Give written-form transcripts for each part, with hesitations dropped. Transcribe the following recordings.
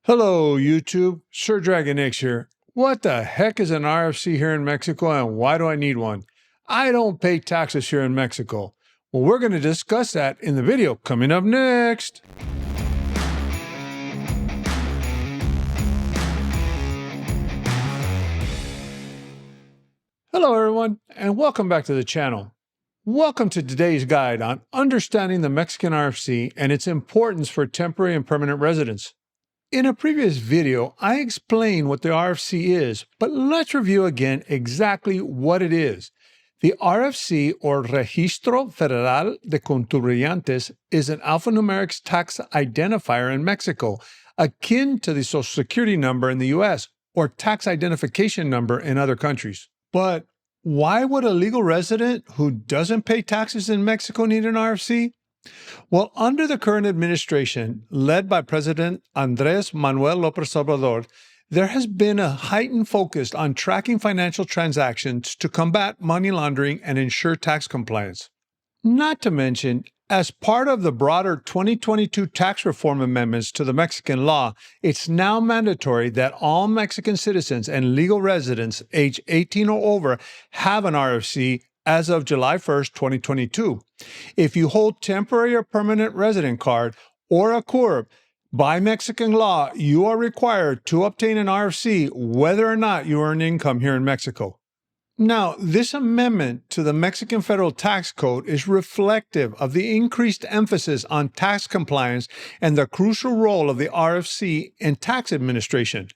Hello, YouTube. Sir Dragon X here. What the heck is an RFC here in Mexico and why do I need one? I don't pay taxes here in Mexico. Well, we're going to discuss that in the video coming up next. Hello, everyone, and welcome back to the channel. Welcome to today's guide on understanding the Mexican RFC and its importance for temporary and permanent residents. In a previous video, I explained what the RFC is, but let's review again exactly what it is. The RFC, or Registro Federal de Contribuyentes, is an alphanumeric tax identifier in Mexico, akin to the Social Security number in the U.S. or tax identification number in other countries. But why would a legal resident who doesn't pay taxes in Mexico need an RFC? Well, under the current administration, led by President Andrés Manuel López Obrador, there has been a heightened focus on tracking financial transactions to combat money laundering and ensure tax compliance. Not to mention, as part of the broader 2022 tax reform amendments to the Mexican law, it's now mandatory that all Mexican citizens and legal residents age 18 or over have an RFC as of July 1st, 2022. If you hold temporary or permanent resident card or a CURP, by Mexican law, you are required to obtain an RFC whether or not you earn income here in Mexico. Now, this amendment to the Mexican Federal Tax Code is reflective of the increased emphasis on tax compliance and the crucial role of the RFC in tax administration.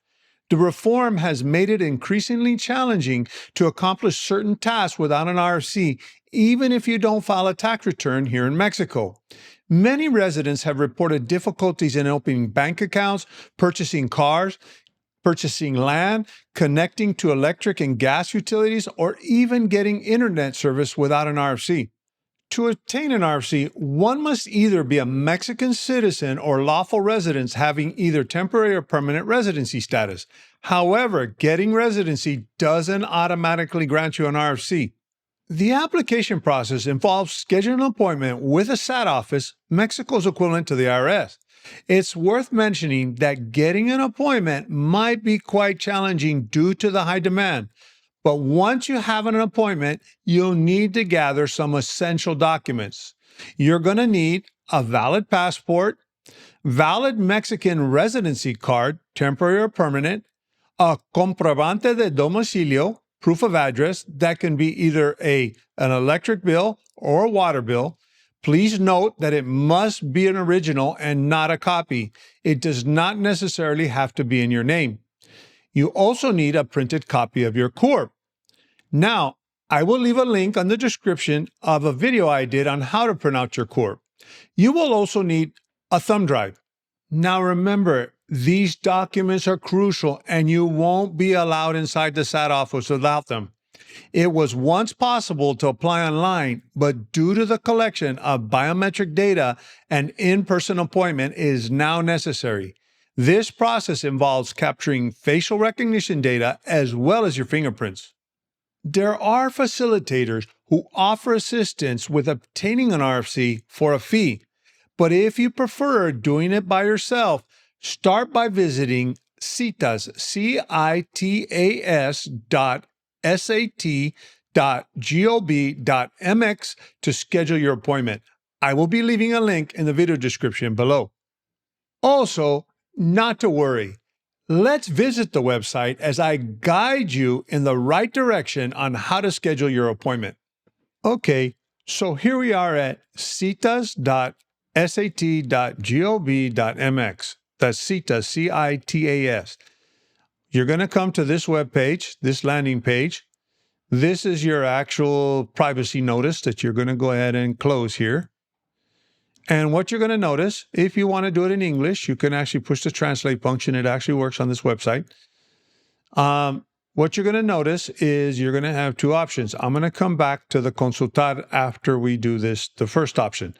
The reform has made it increasingly challenging to accomplish certain tasks without an RFC, even if you don't file a tax return here in Mexico. Many residents have reported difficulties in opening bank accounts, purchasing cars, purchasing land, connecting to electric and gas utilities, or even getting internet service without an RFC. To obtain an RFC, one must either be a Mexican citizen or lawful residents having either temporary or permanent residency status. However, getting residency doesn't automatically grant you an RFC. The application process involves scheduling an appointment with a SAT office, Mexico's equivalent to the IRS. It's worth mentioning that getting an appointment might be quite challenging due to the high demand. But once you have an appointment, you'll need to gather some essential documents. You're going to need a valid passport, valid Mexican residency card, temporary or permanent, a comprobante de domicilio, proof of address that can be either an electric bill or a water bill. Please note that it must be an original and not a copy. It does not necessarily have to be in your name. You also need a printed copy of your CURP. Now, I will leave a link on the description of a video I did on how to print out your CURP. You will also need a thumb drive. Now remember, these documents are crucial and you won't be allowed inside the SAT office without them. It was once possible to apply online, but due to the collection of biometric data, an in-person appointment is now necessary. This process involves capturing facial recognition data as well as your fingerprints. There are facilitators who offer assistance with obtaining an RFC for a fee, but if you prefer doing it by yourself, start by visiting citas, citas.sat.gov.mx to schedule your appointment. I will be leaving a link in the video description below. Also, not to worry. Let's visit the website as I guide you in the right direction on how to schedule your appointment. Okay, so here we are at citas.sat.gov.mx. That's citas, C-I-T-A-S. You're going to come to this web page, this landing page. This is your actual privacy notice that you're going to go ahead and close here. And what you're going to notice, if you want to do it in English, you can actually push the translate function. It actually works on this website. What you're going to notice is you're going to have two options. I'm going to come back to the consultar after we do this, the first option.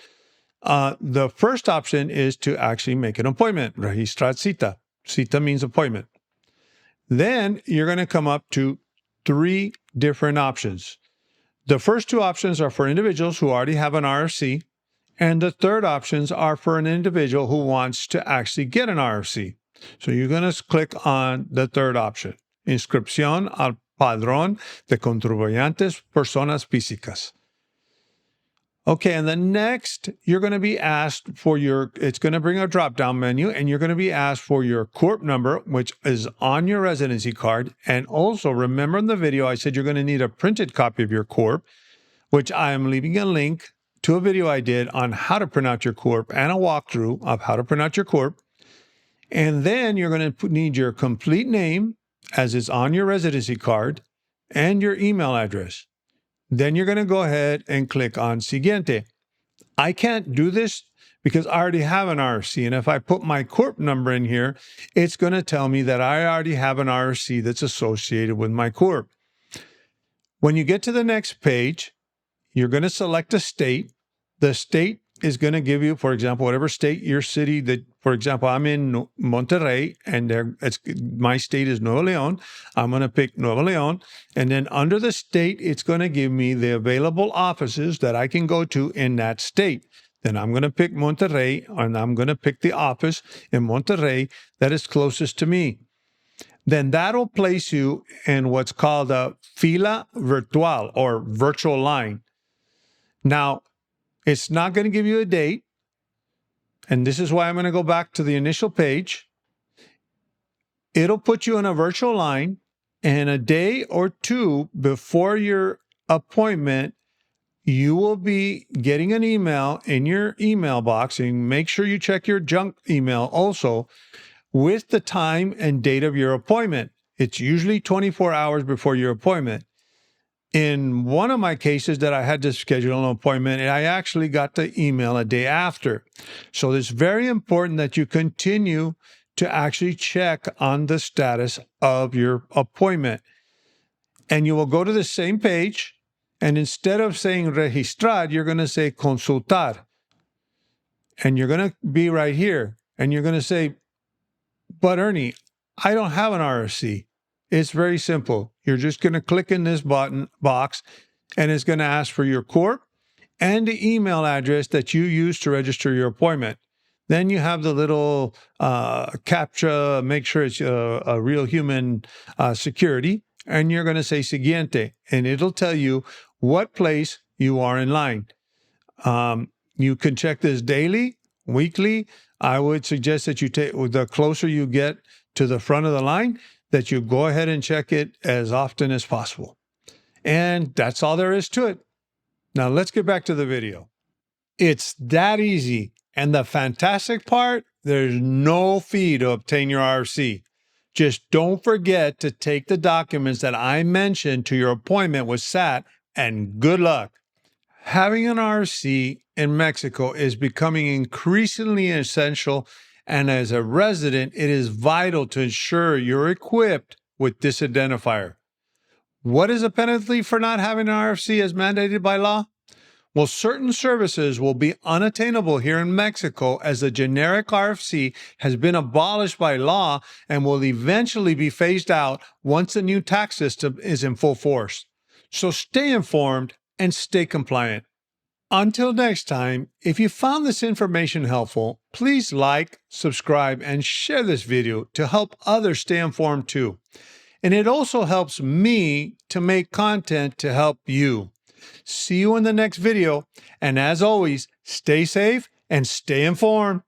The first option is to actually make an appointment, registrar cita. Cita means appointment. Then you're going to come up to three different options. The first two options are for individuals who already have an RFC. And the third options are for an individual who wants to actually get an RFC. So you're going to click on the third option, Inscripción al Padrón de Contribuyentes Personas Físicas. Okay, and then next, you're going to be asked for it's going to bring a drop-down menu, and you're going to be asked for your CORP number, which is on your residency card. And also, remember in the video, I said you're going to need a printed copy of your CORP, which I am leaving a link to a video I did on how to print out your CORP and a walkthrough of how to print out your CORP. And then you're going to need your complete name, as is on your residency card, and your email address. Then you're going to go ahead and click on Siguiente. I can't do this because I already have an RFC. And if I put my CORP number in here, it's going to tell me that I already have an RFC that's associated with my CORP. When you get to the next page, you're going to select a state. The state is going to give you, for example, whatever state, your city that, for example, I'm in Monterrey, and my state is Nuevo León. I'm going to pick Nuevo León. And then under the state, it's going to give me the available offices that I can go to in that state. Then I'm going to pick Monterrey, and I'm going to pick the office in Monterrey that is closest to me. Then that'll place you in what's called a fila virtual, or virtual line. Now, it's not going to give you a date, and this is why I'm going to go back to the initial page. It'll put you in a virtual line, and a day or two before your appointment, you will be getting an email in your email box, and make sure you check your junk email also, with the time and date of your appointment. It's usually 24 hours before your appointment. In one of my cases that I had to schedule an appointment, I actually got the email a day after. So it's very important that you continue to actually check on the status of your appointment. And you will go to the same page, and instead of saying registrar, you're going to say consultar. And you're going to be right here, and you're going to say, but Ernie, I don't have an RFC. It's very simple. You're just going to click in this button box, and it's going to ask for your CORP and the email address that you use to register your appointment. Then you have the little CAPTCHA, make sure it's a real human security, and you're going to say Siguiente, and it'll tell you what place you are in line. You can check this daily, weekly. I would suggest that you take, the closer you get to the front of the line, that you go ahead and check it as often as possible. And that's all there is to it. Now let's get back to the video. It's that easy. And the fantastic part, there's no fee to obtain your RFC. Just don't forget to take the documents that I mentioned to your appointment with SAT, and good luck. Having an RFC in Mexico is becoming increasingly essential, and as a resident, it is vital to ensure you're equipped with this identifier. What is a penalty for not having an RFC as mandated by law? Well, certain services will be unattainable here in Mexico, as the generic RFC has been abolished by law and will eventually be phased out once the new tax system is in full force. So stay informed and stay compliant. Until next time, if you found this information helpful, please like, subscribe, and share this video to help others stay informed too. And it also helps me to make content to help you. See you in the next video, and as always, stay safe and stay informed.